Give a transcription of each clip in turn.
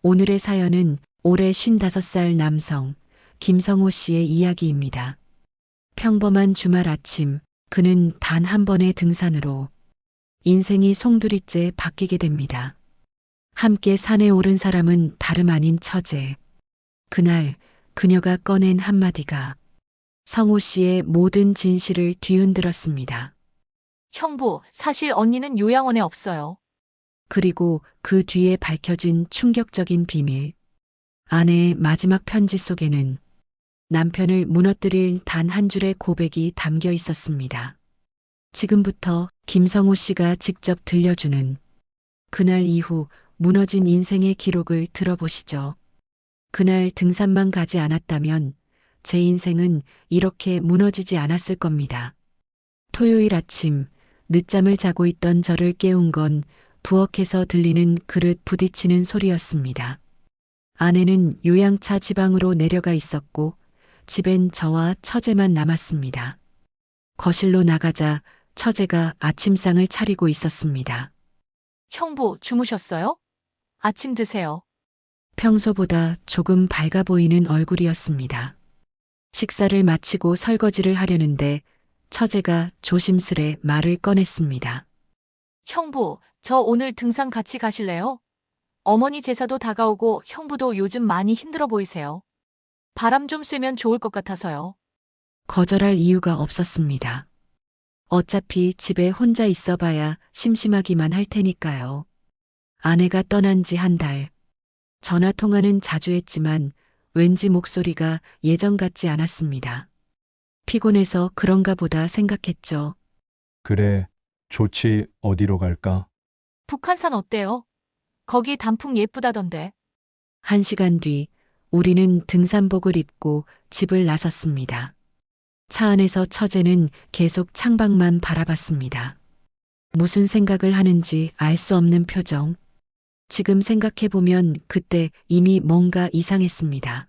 오늘의 사연은 올해 55살 남성 김성호 씨의 이야기입니다. 평범한 주말 아침, 그는 단 한 번의 등산으로 인생이 송두리째 바뀌게 됩니다. 함께 산에 오른 사람은 다름 아닌 처제. 그날 그녀가 꺼낸 한마디가 성호 씨의 모든 진실을 뒤흔들었습니다. 형부, 사실 언니는 요양원에 없어요. 그리고 그 뒤에 밝혀진 충격적인 비밀. 아내의 마지막 편지 속에는 남편을 무너뜨릴 단 한 줄의 고백이 담겨 있었습니다. 지금부터 김성호 씨가 직접 들려주는 그날 이후 무너진 인생의 기록을 들어보시죠. 그날 등산만 가지 않았다면 제 인생은 이렇게 무너지지 않았을 겁니다. 토요일 아침, 늦잠을 자고 있던 저를 깨운 건 부엌에서 들리는 그릇 부딪히는 소리였습니다. 아내는 요양차 지방으로 내려가 있었고 집엔 저와 처제만 남았습니다. 거실로 나가자 처제가 아침상을 차리고 있었습니다. 형부, 주무셨어요? 아침 드세요. 평소보다 조금 밝아 보이는 얼굴이었습니다. 식사를 마치고 설거지를 하려는데 처제가 조심스레 말을 꺼냈습니다. 형부, 저 오늘 등산 같이 가실래요? 어머니 제사도 다가오고 형부도 요즘 많이 힘들어 보이세요. 바람 좀 쐬면 좋을 것 같아서요. 거절할 이유가 없었습니다. 어차피 집에 혼자 있어 봐야 심심하기만 할 테니까요. 아내가 떠난 지 한 달. 전화 통화는 자주 했지만 왠지 목소리가 예전 같지 않았습니다. 피곤해서 그런가 보다 생각했죠. 그래, 좋지, 어디로 갈까? 북한산 어때요? 거기 단풍 예쁘다던데. 1시간 뒤 우리는 등산복을 입고 집을 나섰습니다. 차 안에서 처제는 계속 창밖만 바라봤습니다. 무슨 생각을 하는지 알 수 없는 표정. 지금 생각해보면 그때 이미 뭔가 이상했습니다.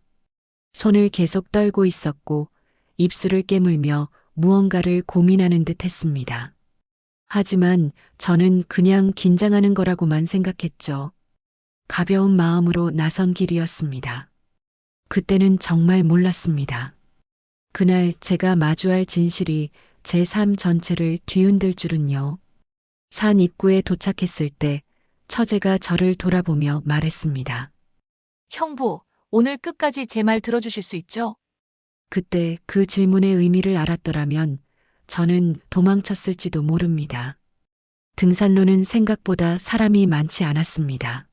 손을 계속 떨고 있었고 입술을 깨물며 무언가를 고민하는 듯 했습니다. 하지만 저는 그냥 긴장하는 거라고만 생각했죠. 가벼운 마음으로 나선 길이었습니다. 그때는 정말 몰랐습니다. 그날 제가 마주할 진실이 제 삶 전체를 뒤흔들 줄은요. 산 입구에 도착했을 때 처제가 저를 돌아보며 말했습니다. 형부, 오늘 끝까지 제 말 들어주실 수 있죠? 그때 그 질문의 의미를 알았더라면 저는 도망쳤을지도 모릅니다. 등산로는 생각보다 사람이 많지 않았습니다.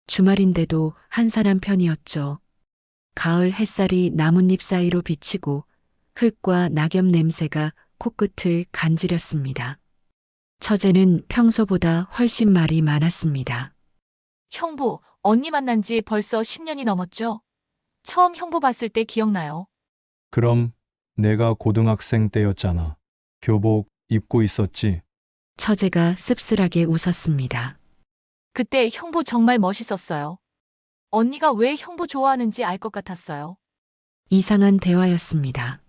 주말인데도 한산한 편이었죠. 가을 햇살이 나뭇잎 사이로 비치고 흙과 낙엽 냄새가 코끝을 간지렸습니다. 처제는 평소보다 훨씬 말이 많았습니다. 형부, 언니 만난 지 벌써 10년이 넘었죠? 처음 형부 봤을 때 기억나요? 그럼 내가 고등학생 때였잖아. 교복 입고 있었지? 처제가 씁쓸하게 웃었습니다. 그때 형부 정말 멋있었어요. 언니가 왜 형부 좋아하는지 알 것 같았어요. 이상한 대화였습니다.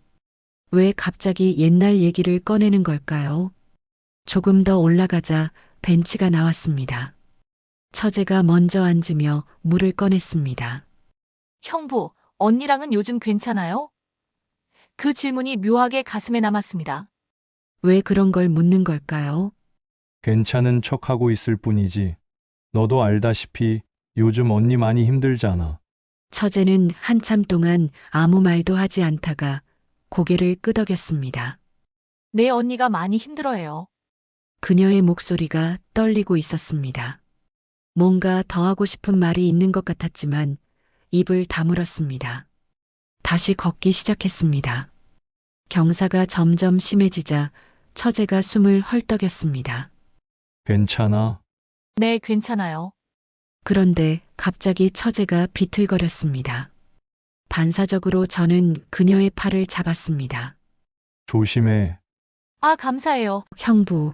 왜 갑자기 옛날 얘기를 꺼내는 걸까요? 조금 더 올라가자 벤치가 나왔습니다. 처제가 먼저 앉으며 물을 꺼냈습니다. 형부, 언니랑은 요즘 괜찮아요? 그 질문이 묘하게 가슴에 남았습니다. 왜 그런 걸 묻는 걸까요? 괜찮은 척하고 있을 뿐이지. 너도 알다시피 요즘 언니 많이 힘들잖아. 처제는 한참 동안 아무 말도 하지 않다가 고개를 끄덕였습니다. 내 언니가 많이 힘들어해요. 그녀의 목소리가 떨리고 있었습니다. 뭔가 더 하고 싶은 말이 있는 것 같았지만 입을 다물었습니다. 다시 걷기 시작했습니다. 경사가 점점 심해지자 처제가 숨을 헐떡였습니다. 괜찮아? 네, 괜찮아요. 그런데 갑자기 처제가 비틀거렸습니다. 반사적으로 저는 그녀의 팔을 잡았습니다. 조심해. 아, 감사해요. 형부.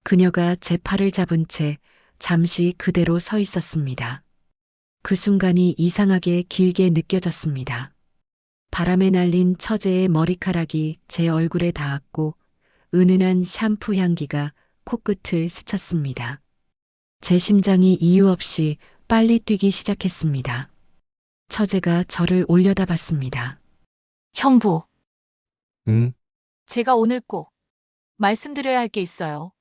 그녀가 제 팔을 잡은 채 잠시 그대로 서 있었습니다. 그 순간이 이상하게 길게 느껴졌습니다. 바람에 날린 처제의 머리카락이 제 얼굴에 닿았고 은은한 샴푸 향기가 코끝을 스쳤습니다. 제 심장이 이유 없이 빨리 뛰기 시작했습니다. 처제가 저를 올려다봤습니다. 형부, 응? 제가 오늘 꼭 말씀드려야 할 게 있어요.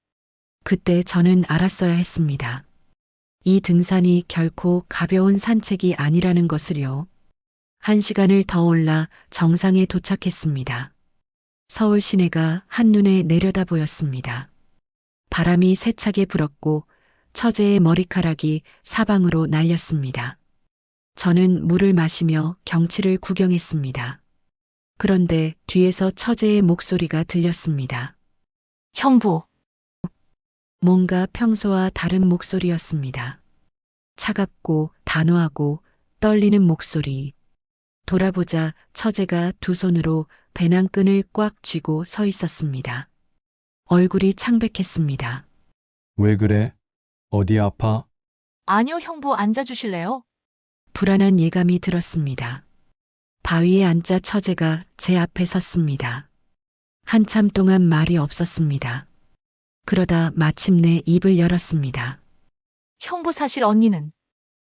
그때 저는 알았어야 했습니다. 이 등산이 결코 가벼운 산책이 아니라는 것을요. 1시간을 더 올라 정상에 도착했습니다. 서울 시내가 한눈에 내려다 보였습니다. 바람이 세차게 불었고 처제의 머리카락이 사방으로 날렸습니다. 저는 물을 마시며 경치를 구경했습니다. 그런데 뒤에서 처제의 목소리가 들렸습니다. 형부, 뭔가 평소와 다른 목소리였습니다. 차갑고 단호하고 떨리는 목소리. 돌아보자 처제가 두 손으로 배낭끈을 꽉 쥐고 서 있었습니다. 얼굴이 창백했습니다. 왜 그래? 어디 아파? 아니요, 형부 앉아주실래요? 불안한 예감이 들었습니다. 바위에 앉자 처제가 제 앞에 섰습니다. 한참 동안 말이 없었습니다. 그러다 마침내 입을 열었습니다. 형부 사실 언니는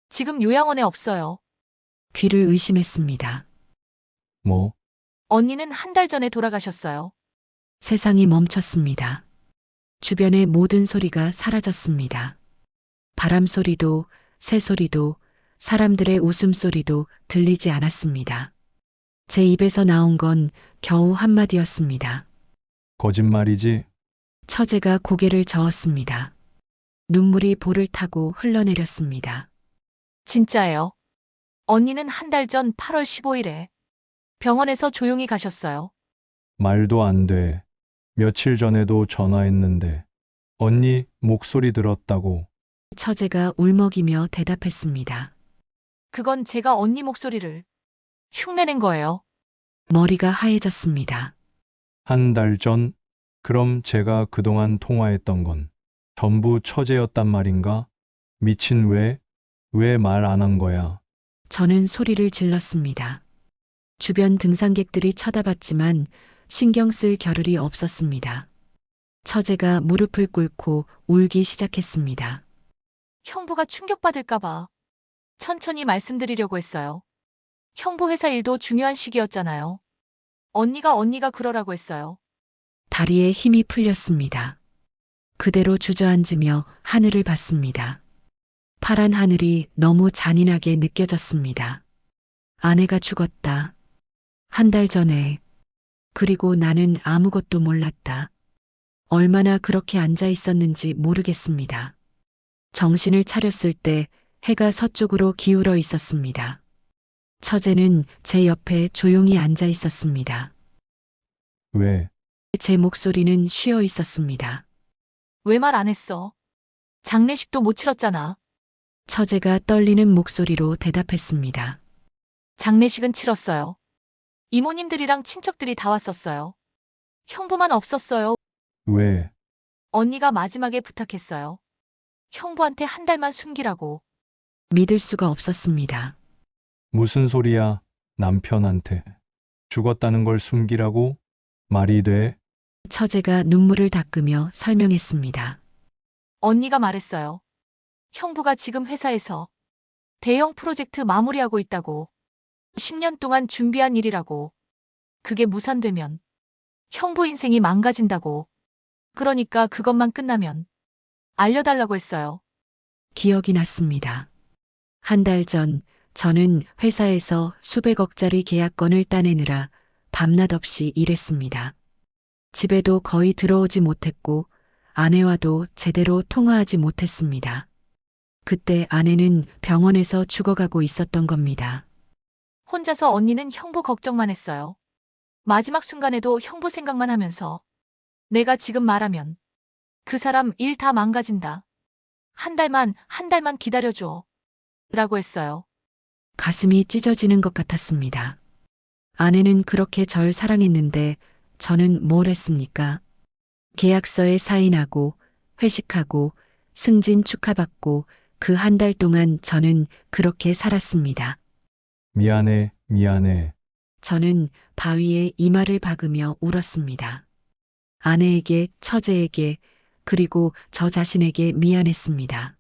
지금 요양원에 없어요. 귀를 의심했습니다. 뭐? 언니는 한 달 전에 돌아가셨어요. 세상이 멈췄습니다. 주변의 모든 소리가 사라졌습니다. 바람 소리도, 새 소리도, 사람들의 웃음소리도 들리지 않았습니다. 제 입에서 나온 건 겨우 한마디였습니다. 거짓말이지? 처제가 고개를 저었습니다. 눈물이 볼을 타고 흘러내렸습니다. 진짜예요. 언니는 한 달 전 8월 15일에 병원에서 조용히 가셨어요. 말도 안 돼. 며칠 전에도 전화했는데. 언니 목소리 들었다고. 처제가 울먹이며 대답했습니다. 그건 제가 언니 목소리를 흉내낸 거예요. 머리가 하얘졌습니다. 한 달 전? 그럼 제가 그동안 통화했던 건 전부 처제였단 말인가? 미친 왜 말 안 한 거야? 저는 소리를 질렀습니다. 주변 등산객들이 쳐다봤지만 신경 쓸 겨를이 없었습니다. 처제가 무릎을 꿇고 울기 시작했습니다. 형부가 충격받을까봐 천천히 말씀드리려고 했어요. 형부 회사 일도 중요한 시기였잖아요. 언니가 그러라고 했어요. 다리에 힘이 풀렸습니다. 그대로 주저앉으며 하늘을 봤습니다. 파란 하늘이 너무 잔인하게 느껴졌습니다. 아내가 죽었다. 한 달 전에. 그리고 나는 아무것도 몰랐다. 얼마나 그렇게 앉아 있었는지 모르겠습니다. 정신을 차렸을 때 해가 서쪽으로 기울어 있었습니다. 처제는 제 옆에 조용히 앉아 있었습니다. 왜? 제 목소리는 쉬어 있었습니다. 왜 말 안 했어? 장례식도 못 치렀잖아. 처제가 떨리는 목소리로 대답했습니다. 장례식은 치렀어요. 이모님들이랑 친척들이 다 왔었어요. 형부만 없었어요. 왜? 언니가 마지막에 부탁했어요. 형부한테 한 달만 숨기라고. 믿을 수가 없었습니다. 무슨 소리야? 남편한테. 죽었다는 걸 숨기라고? 말이 돼? 처제가 눈물을 닦으며 설명했습니다. 언니가 말했어요. 형부가 지금 회사에서 대형 프로젝트 마무리하고 있다고. 10년 동안 준비한 일이라고. 그게 무산되면 형부 인생이 망가진다고. 그러니까 그것만 끝나면 알려달라고 했어요. 기억이 났습니다. 한 달 전 저는 회사에서 수백억짜리 계약건을 따내느라 밤낮 없이 일했습니다. 집에도 거의 들어오지 못했고 아내와도 제대로 통화하지 못했습니다. 그때 아내는 병원에서 죽어가고 있었던 겁니다. 혼자서 언니는 형부 걱정만 했어요. 마지막 순간에도 형부 생각만 하면서 내가 지금 말하면 그 사람 일 다 망가진다. 한 달만 기다려줘. 라고 했어요. 가슴이 찢어지는 것 같았습니다. 아내는 그렇게 절 사랑했는데 저는 뭘 했습니까? 계약서에 사인하고 회식하고 승진 축하받고 그 한 달 동안 저는 그렇게 살았습니다. 미안해. 저는 바위에 이마를 박으며 울었습니다. 아내에게, 처제에게, 그리고 저 자신에게 미안했습니다.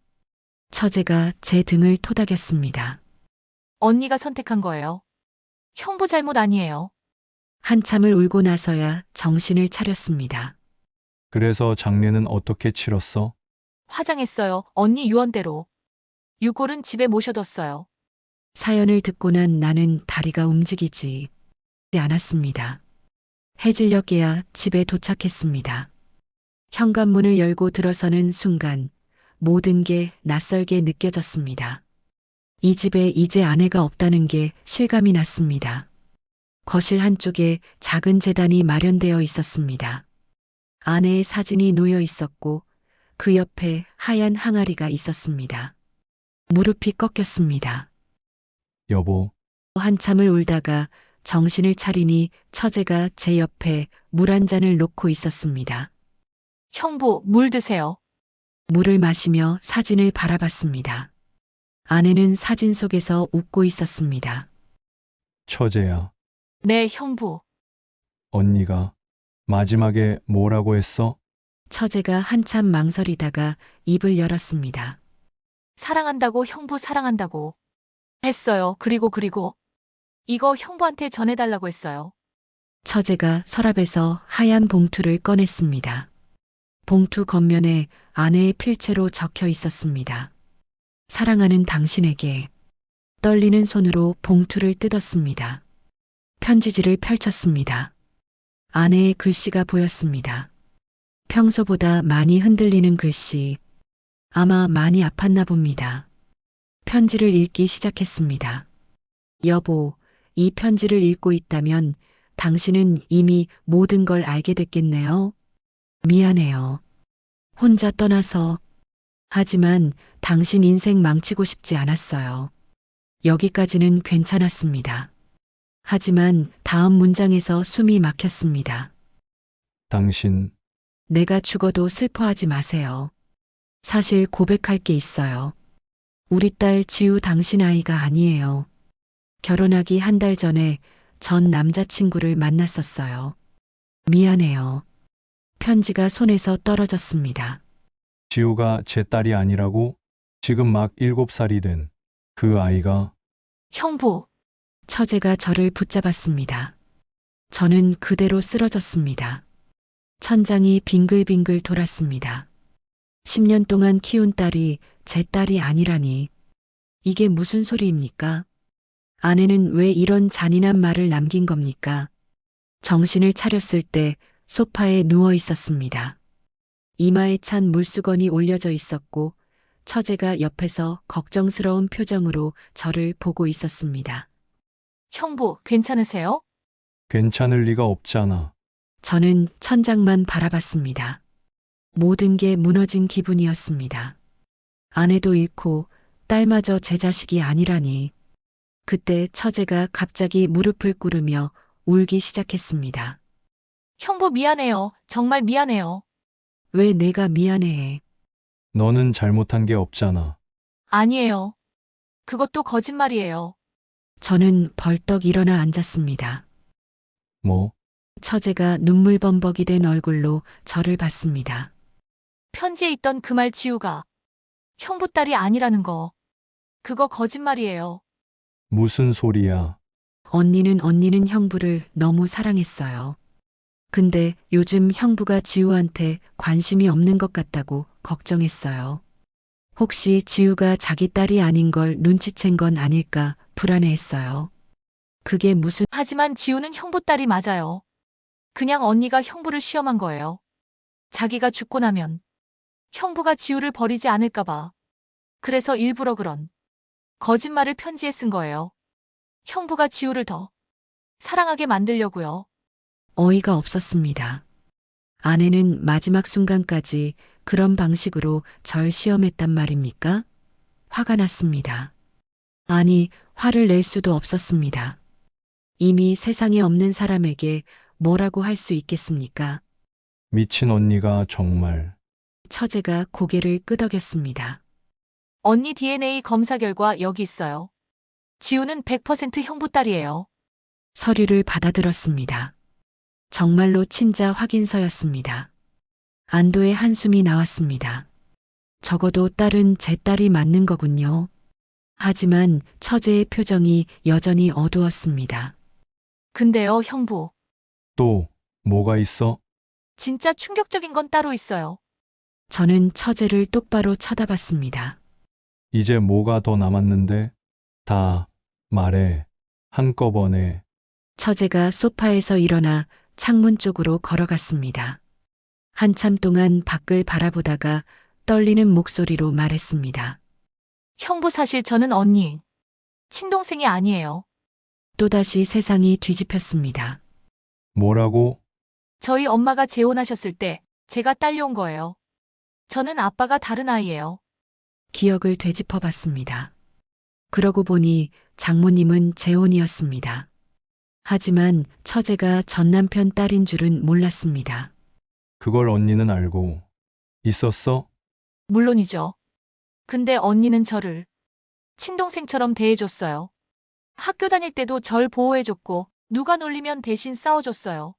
처제가 제 등을 토닥였습니다. 언니가 선택한 거예요. 형부 잘못 아니에요. 한참을 울고 나서야 정신을 차렸습니다. 그래서 장례는 어떻게 치렀어? 화장했어요. 언니 유언대로. 유골은 집에 모셔뒀어요. 사연을 듣고 난 나는 다리가 움직이지 않았습니다. 해질녘에야 집에 도착했습니다. 현관문을 열고 들어서는 순간 모든 게 낯설게 느껴졌습니다. 이 집에 이제 아내가 없다는 게 실감이 났습니다. 거실 한쪽에 작은 제단이 마련되어 있었습니다. 아내의 사진이 놓여 있었고 그 옆에 하얀 항아리가 있었습니다. 무릎이 꺾였습니다. 여보, 한참을 울다가 정신을 차리니 처제가 제 옆에 물 한 잔을 놓고 있었습니다. 형부, 물 드세요. 물을 마시며 사진을 바라봤습니다. 아내는 사진 속에서 웃고 있었습니다. 처제야, 네, 형부. 언니가 마지막에 뭐라고 했어? 처제가 한참 망설이다가 입을 열었습니다. 사랑한다고, 형부 사랑한다고. 했어요. 그리고. 이거 형부한테 전해달라고 했어요. 처제가 서랍에서 하얀 봉투를 꺼냈습니다. 봉투 겉면에 아내의 필체로 적혀 있었습니다. 사랑하는 당신에게. 떨리는 손으로 봉투를 뜯었습니다. 편지지를 펼쳤습니다. 아내의 글씨가 보였습니다. 평소보다 많이 흔들리는 글씨. 아마 많이 아팠나 봅니다. 편지를 읽기 시작했습니다. 여보, 이 편지를 읽고 있다면 당신은 이미 모든 걸 알게 됐겠네요. 미안해요. 혼자 떠나서. 하지만 당신 인생 망치고 싶지 않았어요. 여기까지는 괜찮았습니다. 하지만 다음 문장에서 숨이 막혔습니다. 당신, 내가 죽어도 슬퍼하지 마세요. 사실 고백할 게 있어요. 우리 딸 지우 당신 아이가 아니에요. 결혼하기 한 달 전에 전 남자친구를 만났었어요. 미안해요. 편지가 손에서 떨어졌습니다. 지우가 제 딸이 아니라고? 지금 막 7살이 된 그 아이가 형부, 처제가 저를 붙잡았습니다. 저는 그대로 쓰러졌습니다. 천장이 빙글빙글 돌았습니다. 10년 동안 키운 딸이 제 딸이 아니라니. 이게 무슨 소리입니까? 아내는 왜 이런 잔인한 말을 남긴 겁니까? 정신을 차렸을 때 소파에 누워 있었습니다. 이마에 찬 물수건이 올려져 있었고 처제가 옆에서 걱정스러운 표정으로 저를 보고 있었습니다. 형부, 괜찮으세요? 괜찮을 리가 없잖아. 저는 천장만 바라봤습니다. 모든 게 무너진 기분이었습니다. 아내도 잃고 딸마저 제 자식이 아니라니. 그때 처제가 갑자기 무릎을 꿇으며 울기 시작했습니다. 형부 미안해요. 정말 미안해요. 왜 내가 미안해해? 너는 잘못한 게 없잖아. 아니에요. 그것도 거짓말이에요. 저는 벌떡 일어나 앉았습니다. 뭐, 처제가 눈물범벅이 된 얼굴로 저를 봤습니다. 편지에 있던 그 말 지우가 형부 딸이 아니라는 거. 그거 거짓말이에요. 무슨 소리야. 언니는 형부를 너무 사랑했어요. 근데 요즘 형부가 지우한테 관심이 없는 것 같다고 걱정했어요. 혹시 지우가 자기 딸이 아닌 걸 눈치챈 건 아닐까 불안해했어요. 그게 무슨 하지만 지우는 형부 딸이 맞아요. 그냥 언니가 형부를 시험한 거예요. 자기가 죽고 나면 형부가 지우를 버리지 않을까봐. 그래서 일부러 그런 거짓말을 편지에 쓴 거예요. 형부가 지우를 더 사랑하게 만들려고요. 어이가 없었습니다. 아내는 마지막 순간까지 그런 방식으로 절 시험했단 말입니까? 화가 났습니다. 아니, 화를 낼 수도 없었습니다. 이미 세상에 없는 사람에게 뭐라고 할 수 있겠습니까? 미친 언니가 정말. 처제가 고개를 끄덕였습니다. 언니 DNA 검사 결과 여기 있어요. 지우는 100% 형부 딸이에요. 서류를 받아들었습니다. 정말로 친자 확인서였습니다. 안도의 한숨이 나왔습니다. 적어도 딸은 제 딸이 맞는 거군요. 하지만 처제의 표정이 여전히 어두웠습니다. 근데요, 형부. 또 뭐가 있어? 진짜 충격적인 건 따로 있어요. 저는 처제를 똑바로 쳐다봤습니다. 이제 뭐가 더 남았는데? 다 말해. 한꺼번에. 처제가 소파에서 일어나 창문 쪽으로 걸어갔습니다. 한참 동안 밖을 바라보다가 떨리는 목소리로 말했습니다. 형부 사실 저는 언니, 친동생이 아니에요. 또다시 세상이 뒤집혔습니다. 뭐라고? 저희 엄마가 재혼하셨을 때 제가 딸려온 거예요. 저는 아빠가 다른 아이예요. 기억을 되짚어 봤습니다. 그러고 보니 장모님은 재혼이었습니다. 하지만 처제가 전 남편 딸인 줄은 몰랐습니다. 그걸 언니는 알고 있었어? 물론이죠. 근데 언니는 저를 친동생처럼 대해줬어요. 학교 다닐 때도 절 보호해줬고 누가 놀리면 대신 싸워줬어요.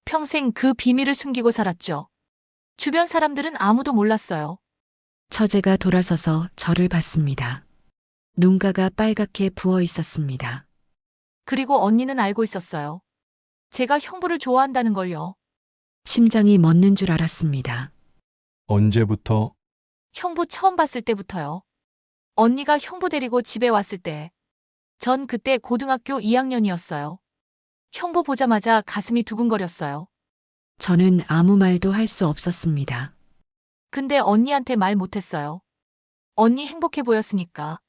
평생 그 비밀을 숨기고 살았죠. 주변 사람들은 아무도 몰랐어요. 처제가 돌아서서 저를 봤습니다. 눈가가 빨갛게 부어 있었습니다. 그리고 언니는 알고 있었어요. 제가 형부를 좋아한다는 걸요. 심장이 멎는 줄 알았습니다. 언제부터? 형부 처음 봤을 때부터요. 언니가 형부 데리고 집에 왔을 때. 전 그때 고등학교 2학년이었어요. 형부 보자마자 가슴이 두근거렸어요. 저는 아무 말도 할 수 없었습니다. 근데 언니한테 말 못했어요. 언니 행복해 보였으니까.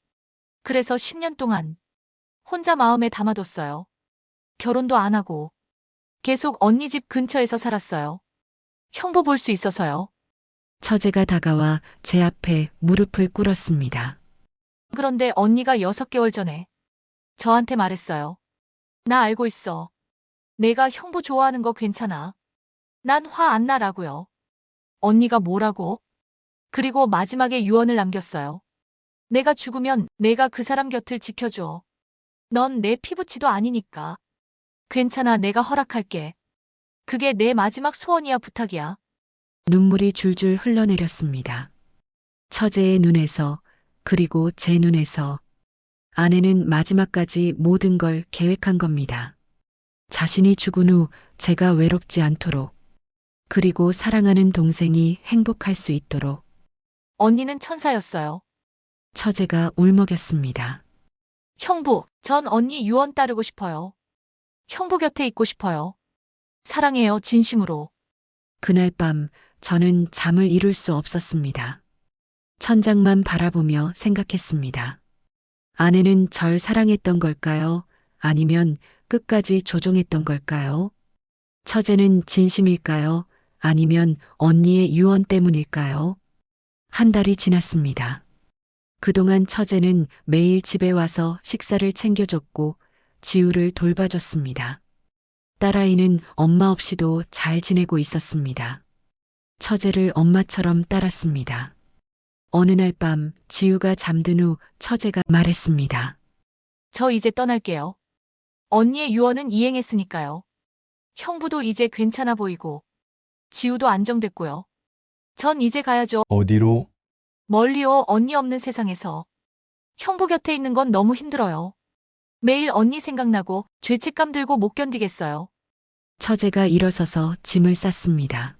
그래서 10년 동안 혼자 마음에 담아뒀어요. 결혼도 안 하고 계속 언니 집 근처에서 살았어요. 형부 볼 수 있어서요. 처제가 다가와 제 앞에 무릎을 꿇었습니다. 그런데 언니가 6개월 전에 저한테 말했어요. 나 알고 있어. 내가 형부 좋아하는 거 괜찮아. 난 화 안 나라고요. 언니가 뭐라고? 그리고 마지막에 유언을 남겼어요. 내가 죽으면 내가 그 사람 곁을 지켜줘. 넌 내 피부치도 아니니까. 괜찮아, 내가 허락할게. 그게 내 마지막 소원이야, 부탁이야. 눈물이 줄줄 흘러내렸습니다. 처제의 눈에서 그리고 제 눈에서 아내는 마지막까지 모든 걸 계획한 겁니다. 자신이 죽은 후 제가 외롭지 않도록 그리고 사랑하는 동생이 행복할 수 있도록 언니는 천사였어요. 처제가 울먹였습니다. 형부, 전 언니 유언 따르고 싶어요. 형부 곁에 있고 싶어요. 사랑해요, 진심으로. 그날 밤 저는 잠을 이룰 수 없었습니다. 천장만 바라보며 생각했습니다. 아내는 절 사랑했던 걸까요? 아니면 끝까지 조종했던 걸까요? 처제는 진심일까요? 아니면 언니의 유언 때문일까요? 한 달이 지났습니다. 그동안 처제는 매일 집에 와서 식사를 챙겨줬고 지우를 돌봐줬습니다. 딸아이는 엄마 없이도 잘 지내고 있었습니다. 처제를 엄마처럼 따랐습니다. 어느 날 밤 지우가 잠든 후 처제가 말했습니다. 저 이제 떠날게요. 언니의 유언은 이행했으니까요. 형부도 이제 괜찮아 보이고, 지우도 안정됐고요. 전 이제 가야죠. 어디로? 멀리요, 언니 없는 세상에서. 형부 곁에 있는 건 너무 힘들어요. 매일 언니 생각나고 죄책감 들고 못 견디겠어요. 처제가 일어서서 짐을 쌌습니다.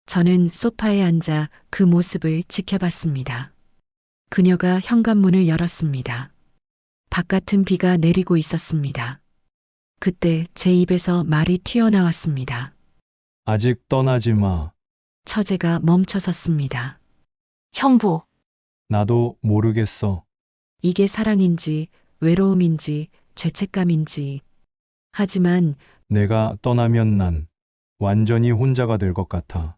저는 소파에 앉아 그 모습을 지켜봤습니다. 그녀가 현관문을 열었습니다. 바깥은 비가 내리고 있었습니다. 그때 제 입에서 말이 튀어나왔습니다. 아직 떠나지 마. 처제가 멈춰섰습니다. 형부, 나도 모르겠어. 이게 사랑인지 외로움인지 죄책감인지. 하지만 내가 떠나면 난 완전히 혼자가 될 것 같아.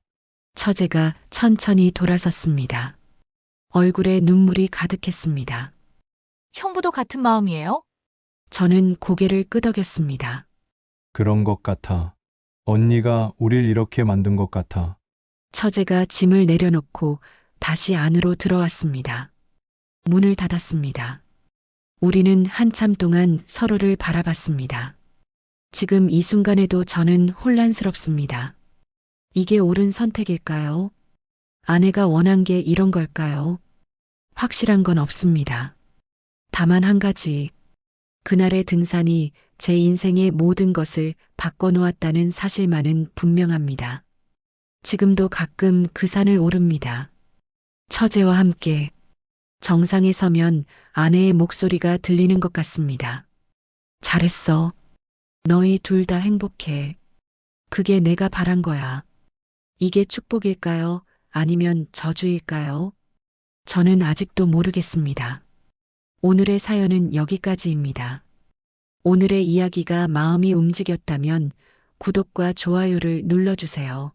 처제가 천천히 돌아섰습니다. 얼굴에 눈물이 가득했습니다. 형부도 같은 마음이에요? 저는 고개를 끄덕였습니다. 그런 것 같아. 언니가 우릴 이렇게 만든 것 같아. 처제가 짐을 내려놓고 다시 안으로 들어왔습니다. 문을 닫았습니다. 우리는 한참 동안 서로를 바라봤습니다. 지금 이 순간에도 저는 혼란스럽습니다. 이게 옳은 선택일까요? 아내가 원한 게 이런 걸까요? 확실한 건 없습니다. 다만 한 가지, 그날의 등산이 제 인생의 모든 것을 바꿔놓았다는 사실만은 분명합니다. 지금도 가끔 그 산을 오릅니다. 처제와 함께 정상에 서면 아내의 목소리가 들리는 것 같습니다. 잘했어. 너희 둘 다 행복해. 그게 내가 바란 거야. 이게 축복일까요? 아니면 저주일까요? 저는 아직도 모르겠습니다. 오늘의 사연은 여기까지입니다. 오늘의 이야기가 마음이 움직였다면 구독과 좋아요를 눌러주세요.